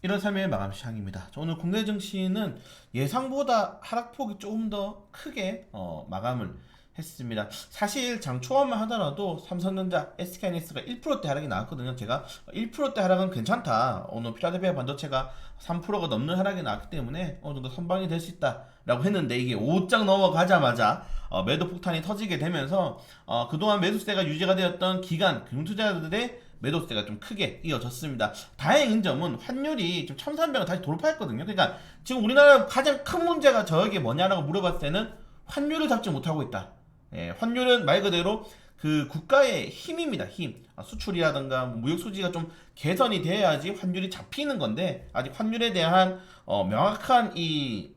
1월 3일 마감 시장입니다. 오늘 국내 증시는 예상보다 하락폭이 조금 더 크게 마감을 했습니다. 사실 장 초반만 하더라도 삼성전자, SK하이닉스가 1%대 하락이 나왔거든요. 제가 1%대 하락은 괜찮다. 오늘 필라델피아 반도체가 3%가 넘는 하락이 나왔기 때문에 어느 정도 선방이 될 수 있다라고 했는데 이게 5장 넘어가자마자 매도 폭탄이 터지게 되면서 그동안 매수세가 유지가 되었던 기관 금융투자자들의 매도세가 좀 크게 이어졌습니다. 다행인 점은 환율이 좀 1300을 다시 돌파했거든요. 그러니까 지금 우리나라 가장 큰 문제가 저에게 뭐냐라고 물어봤을 때는 환율을 잡지 못하고 있다. 환율은 말 그대로 그 국가의 힘입니다. 힘. 수출이라든가 무역 수지가 좀 개선이 돼야지 환율이 잡히는 건데 아직 환율에 대한 명확한 이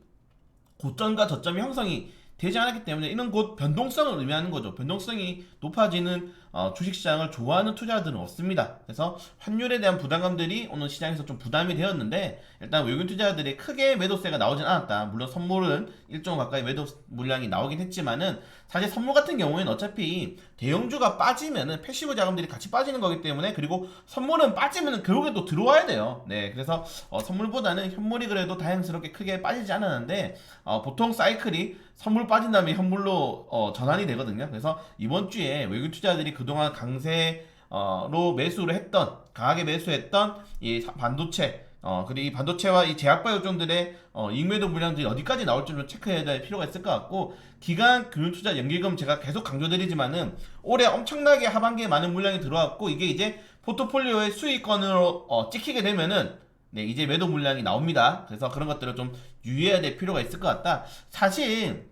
고점과 저점이 형성이 되지 않았기 때문에 이런 곧 변동성을 의미하는 거죠. 변동성이 높아지는 주식시장을 좋아하는 투자자들은 없습니다. 그래서 환율에 대한 부담감들이 오늘 시장에서 좀 부담이 되었는데 일단 외국인 투자자들이 크게 매도세가 나오진 않았다. 물론 선물은 일정 가까이 매도 물량이 나오긴 했지만은 사실 선물 같은 경우에는 어차피 대형주가 빠지면은 패시브 자금들이 같이 빠지는 거기 때문에 그리고 선물은 빠지면은 결국에 또 들어와야 돼요. 네, 그래서 선물보다는 현물이 그래도 다행스럽게 크게 빠지지 않았는데 보통 사이클이 선물 빠진 다음에 현물로 전환이 되거든요. 그래서 이번 주에 외국인 투자자들이 그동안 강세로 매수를 했던 강하게 매수했던 이 반도체 그리고 이 반도체와 이 제약바 요종들의 이익매도 물량들이 어디까지 나올지 좀 체크해야 될 필요가 있을 것 같고 기간 금융투자 연기금 제가 계속 강조드리지만은 올해 엄청나게 하반기에 많은 물량이 들어왔고 이게 이제 포트폴리오의 수익권으로 찍히게 되면은 네, 이제 매도 물량이 나옵니다. 그래서 그런 것들을 좀 유의해야 될 필요가 있을 것 같다. 사실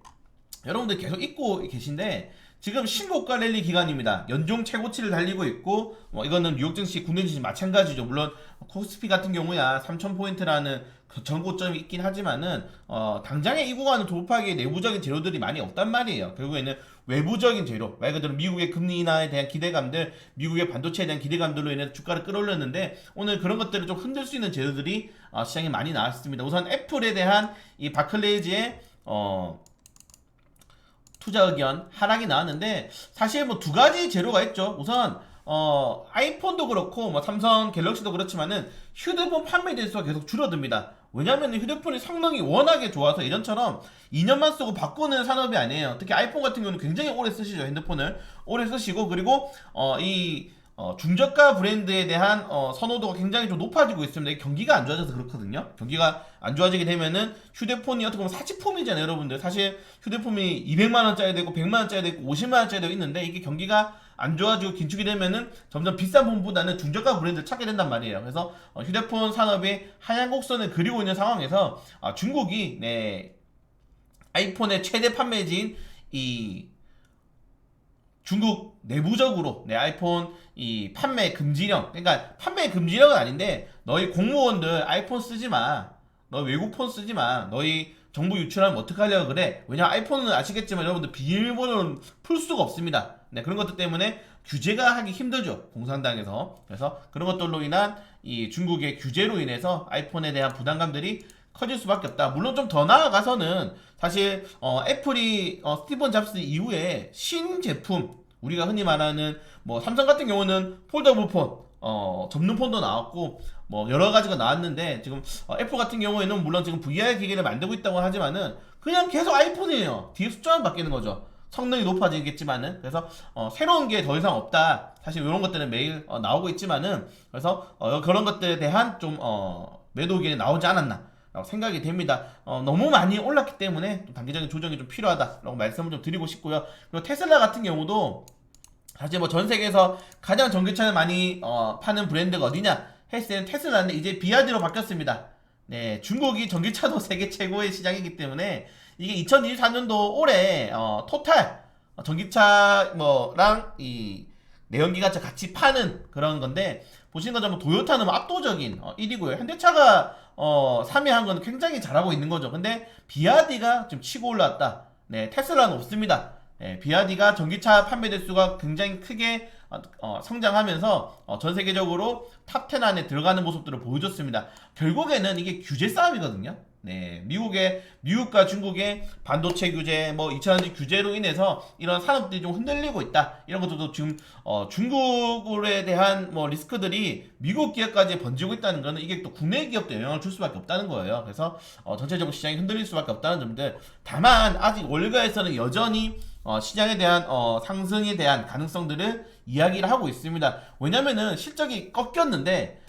여러분들 계속 잊고 계신데 지금 신고가 랠리 기간입니다. 연중 최고치를 달리고 있고 이거는 뉴욕 증시, 국내 증시 마찬가지죠. 물론 코스피 같은 경우야 3,000포인트라는 그 전고점이 있긴 하지만은 당장에 이 구간을 돌파하기에 내부적인 재료들이 많이 없단 말이에요. 결국에는 외부적인 재료, 말 그대로 미국의 금리 인하에 대한 기대감들, 미국의 반도체에 대한 기대감들로 인해서 주가를 끌어올렸는데 오늘 그런 것들을 좀 흔들 수 있는 재료들이 시장에 많이 나왔습니다. 우선 애플에 대한 이 바클레이즈의 투자 의견 하락이 나왔는데 사실 뭐 두 가지 재료가 있죠. 우선 아이폰도 그렇고 뭐 삼성 갤럭시도 그렇지만은 휴대폰 판매 대수가 계속 줄어듭니다. 왜냐면 휴대폰이 성능이 워낙에 좋아서 예전처럼 2년만 쓰고 바꾸는 산업이 아니에요. 특히 아이폰 같은 경우는 굉장히 오래 쓰시죠. 핸드폰을 오래 쓰시고 그리고 이 중저가 브랜드에 대한 선호도가 굉장히 좀 높아지고 있습니다. 이게 경기가 안 좋아져서 그렇거든요. 경기가 안 좋아지게 되면은 휴대폰이 어떻게 보면 사치품이잖아요, 여러분들. 사실 휴대폰이 200만원짜리 되고 100만원짜리 되고 50만원짜리 되고 있는데 이게 경기가 안 좋아지고 긴축이 되면은 점점 비싼 폰보다는 중저가 브랜드를 찾게 된단 말이에요. 그래서 휴대폰 산업이 하얀 곡선을 그리고 있는 상황에서 중국이 아이폰의 최대 판매지인 이 중국 내부적으로 아이폰 이 판매 금지령, 그러니까 판매 금지령은 아닌데 너희 공무원들 아이폰 쓰지 마, 너희 외국 폰 쓰지 마, 너희 정보 유출하면 어떡하려고 그래. 왜냐 아이폰은 아시겠지만 여러분들 비밀번호는 풀 수가 없습니다. 네, 그런 것들 때문에 규제가 하기 힘들죠, 공산당에서. 그래서 그런 것들로 인한 이 중국의 규제로 인해서 아이폰에 대한 부담감들이 커질 수밖에 없다. 물론 좀 더 나아가서는 사실 애플이 스티븐 잡스 이후에 신제품, 우리가 흔히 말하는 뭐 삼성 같은 경우는 폴더블 폰, 접는 폰도 나왔고 뭐 여러 가지가 나왔는데 지금 애플 같은 경우에는 물론 지금 VR 기기를 만들고 있다고 하지만은 그냥 계속 아이폰이에요. 뒤에 숫자만 바뀌는 거죠. 성능이 높아지겠지만은. 그래서 새로운 게 더 이상 없다. 사실 이런 것들은 매일 나오고 있지만은 그래서 그런 것들에 대한 좀 매도 의견이 나오지 않았나 라고 생각이 됩니다. 너무 많이 올랐기 때문에 단기적인 조정이 좀 필요하다라고 말씀을 좀 드리고 싶고요. 그리고 테슬라 같은 경우도 사실 뭐 전 세계에서 가장 전기차를 많이 파는 브랜드가 어디냐 했을 때는 테슬라인데 이제 비아디로 바뀌었습니다. 네, 중국이 전기차도 세계 최고의 시장이기 때문에 이게 2024년도 올해 토탈 전기차 뭐랑 이 내연기관차 같이 파는 그런 건데 보시는 것처럼 도요타는 뭐 압도적인 1위고요. 현대차가 3위 한 건 굉장히 잘하고 있는 거죠. 근데 비아디가 지금 치고 올라왔다. 네, 테슬라는 없습니다. 비아디가 전기차 판매 대수가 굉장히 크게 성장하면서 전 세계적으로 탑10 안에 들어가는 모습들을 보여줬습니다. 결국에는 이게 규제 싸움이거든요. 네, 미국과 중국의 반도체 규제, 뭐 2차전지 규제로 인해서 이런 산업들이 좀 흔들리고 있다. 이런 것들도 지금 중국에 대한 뭐 리스크들이 미국 기업까지 번지고 있다는 거는 이게 또 국내 기업도 영향을 줄 수밖에 없다는 거예요. 그래서 전체적으로 시장이 흔들릴 수밖에 없다는 점들. 다만 아직 월가에서는 여전히 시장에 대한 상승에 대한 가능성들을 이야기를 하고 있습니다. 왜냐면은 실적이 꺾였는데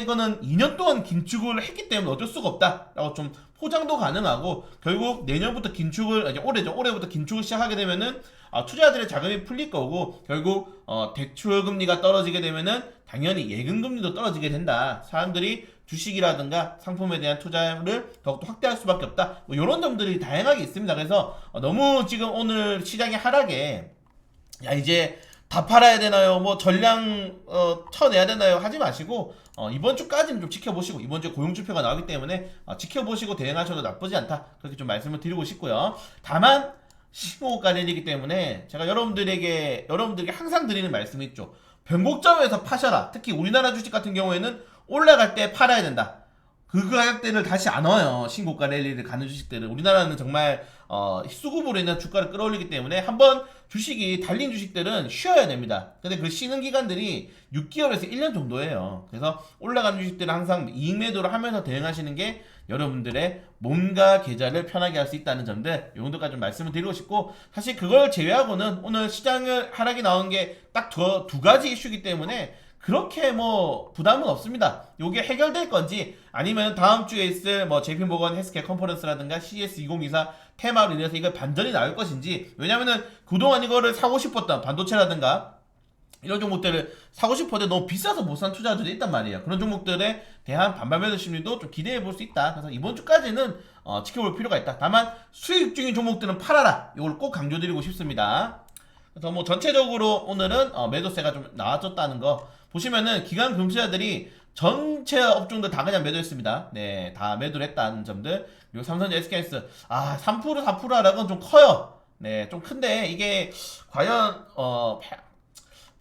이거는 2년 동안 긴축을 했기 때문에 어쩔 수가 없다라고 좀 포장도 가능하고, 결국 내년부터 긴축을 아니 올해부터 긴축을 시작하게 되면은 투자자들의 자금이 풀릴 거고, 결국 대출 금리가 떨어지게 되면은 당연히 예금 금리도 떨어지게 된다. 사람들이 주식이라든가 상품에 대한 투자를 더욱더 확대할 수밖에 없다. 뭐 이런 점들이 다양하게 있습니다. 그래서 너무 지금 오늘 시장의 하락에 야 이제 다 팔아야 되나요? 뭐 전량 쳐내야 되나요? 하지 마시고 이번 주까지는 좀 지켜보시고, 이번 주에 고용지표가 나오기 때문에 지켜보시고 대응하셔도 나쁘지 않다, 그렇게 좀 말씀을 드리고 싶고요. 다만 신고가 내리기 때문에 제가 여러분들에게 항상 드리는 말씀이 있죠. 변곡점에서 파셔라. 특히 우리나라 주식 같은 경우에는 올라갈 때 팔아야 된다. 그 가격대를 다시 안 와요. 신고가 랠리를 가는 주식들은. 우리나라는 정말 수급으로 인한 주가를 끌어올리기 때문에 한번 주식이 달린 주식들은 쉬어야 됩니다. 근데 그 쉬는 기간들이 6개월에서 1년 정도예요. 그래서 올라가는 주식들은 항상 이익 매도를 하면서 대응하시는 게 여러분들의 몸과 계좌를 편하게 할 수 있다는 점들, 이 정도까지 좀 말씀을 드리고 싶고, 사실 그걸 제외하고는 오늘 시장을 하락이 나온 게 딱 두 가지 이슈이기 때문에 그렇게 뭐 부담은 없습니다. 요게 해결될 건지, 아니면 다음 주에 있을 뭐 JP모건 헬스케어 컨퍼런스라든가 CES 2024 테마로 인해서 이거 반전이 나올 것인지. 왜냐면은 그동안 이거를 사고 싶었던 반도체라든가 이런 종목들을 사고 싶어도 너무 비싸서 못 산 투자자들이 있단 말이에요. 그런 종목들에 대한 반발 매도 심리도 좀 기대해 볼 수 있다. 그래서 이번 주까지는 지켜볼 필요가 있다. 다만 수익 중인 종목들은 팔아라. 이걸 꼭 강조드리고 싶습니다. 그래서 뭐 전체적으로 오늘은 매도세가 좀 나아졌다는 거 보시면은 기관 금수자들이 전체 업종들 다 그냥 매도했습니다. 네, 다 매도를 했다는 점들. 그리고 삼성전자, SK하이닉스 3% 4% 하락은 좀 커요. 네, 좀 큰데 이게 과연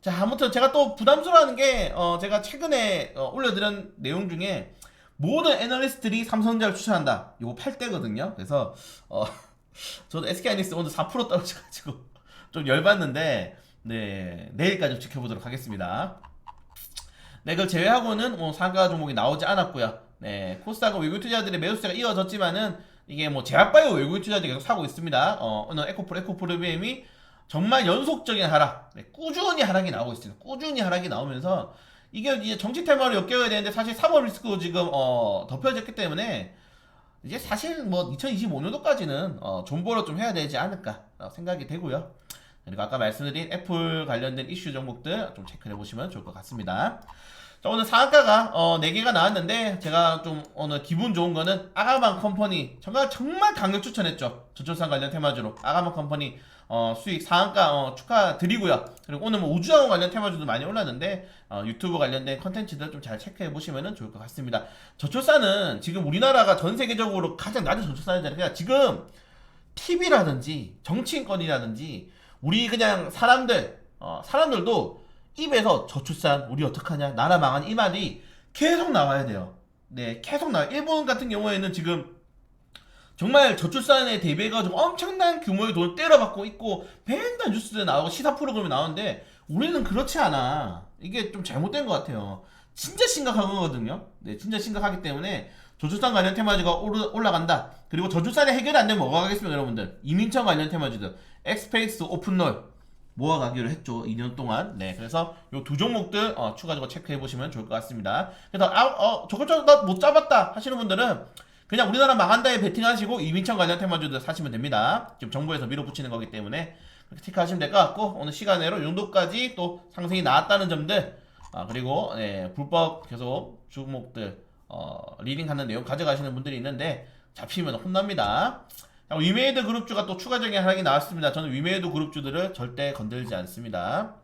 자, 아무튼 제가 또 부담스러워하는 게 제가 최근에 올려드린 내용 중에 모든 애널리스트들이 삼성전자를 추천한다. 이거 팔 때거든요. 그래서 저도 SK하이닉스 오늘 4% 떨어져가지고 좀 열받는데, 네, 내일까지 좀 지켜보도록 하겠습니다. 네, 그걸 제외하고는 뭐 상가 종목이 나오지 않았고요. 네, 코스닥은 외국 투자들의 매수세가 이어졌지만은 이게 뭐 제약바이오 외국 투자들이 계속 사고 있습니다. 오늘 에코프로비엠이 정말 연속적인 하락, 네, 꾸준히 하락이 나오고 있습니다. 꾸준히 하락이 나오면서 이게 이제 정치 테마로 엮여야 되는데, 사실 3월 리스크도 지금 덮여졌기 때문에 이제 사실 뭐 2025년도까지는 존버로 좀 해야 되지 않을까 생각이 되고요. 그리고 아까 말씀드린 애플 관련된 이슈 종목들 좀 체크해 보시면 좋을 것 같습니다. 자, 오늘 상한가가 4개가 나왔는데, 제가 좀 오늘 기분 좋은 거는 아가만 컴퍼니 정말 강력 추천했죠. 저출산 관련 테마주로 아가만 컴퍼니 수익 상한가 축하드리고요. 그리고 오늘 뭐 우주항공 관련 테마주도 많이 올랐는데 유튜브 관련된 컨텐츠들 좀 잘 체크해 보시면 좋을 것 같습니다. 저출산은 지금 우리나라가 전 세계적으로 가장 낮은 저출산이잖아요. 그냥 지금 TV라든지 정치인권이라든지 우리 그냥 사람들도 입에서 저출산 우리 어떡하냐, 나라 망한, 이 말이 계속 나와야 돼요. 네, 계속 나와요. 일본 같은 경우에는 지금 정말 저출산에 대비해가지고 엄청난 규모의 돈을 때려받고 있고, 맨날 뉴스에 나오고 시사 프로그램이 나오는데 우리는 그렇지 않아. 이게 좀 잘못된 것 같아요. 진짜 심각한 거거든요. 네, 진짜 심각하기 때문에 저출산 관련 테마주가 올라간다. 그리고 저출산이 해결이 안 되면 뭐가 가겠습니까, 여러분들? 이민청 관련 테마주들 엑스페이스, 오픈롤 모아가기로 했죠, 2년 동안. 네, 그래서 요 두 종목들 추가적으로 체크해 보시면 좋을 것 같습니다. 그래서 저거 나 못 잡았다 하시는 분들은 그냥 우리나라 망한다에 베팅하시고 이민청 관련 테마주들 사시면 됩니다. 지금 정부에서 밀어붙이는 거기 때문에 그렇게 체크하시면 될 것 같고, 오늘 시간으로 이 정도까지 또 상승이 나왔다는 점들, 그리고 네, 불법 계속 종목들 리딩하는 내용 가져가시는 분들이 있는데 잡히면 혼납니다. 위메이드 그룹주가 또 추가적인 하락이 나왔습니다. 저는 위메이드 그룹주들을 절대 건들지 않습니다.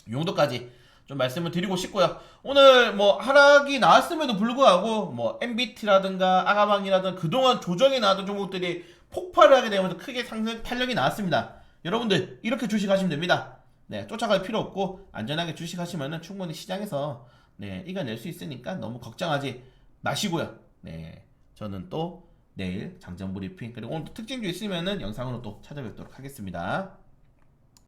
이 정도까지 좀 말씀을 드리고 싶고요. 오늘 뭐 하락이 나왔음에도 불구하고 뭐 MBT라든가 아가방이라든가 그동안 조정이 나왔던 종목들이 폭발을 하게 되면서 크게 상승 탄력이 나왔습니다. 여러분들 이렇게 주식하시면 됩니다. 네, 쫓아갈 필요 없고 안전하게 주식하시면은 충분히 시장에서 네, 이겨낼 수 있으니까 너무 걱정하지 마시고요. 네, 저는 또 내일 장전 브리핑 그리고 오늘 또 특징주 있으면은 영상으로 또 찾아뵙도록 하겠습니다.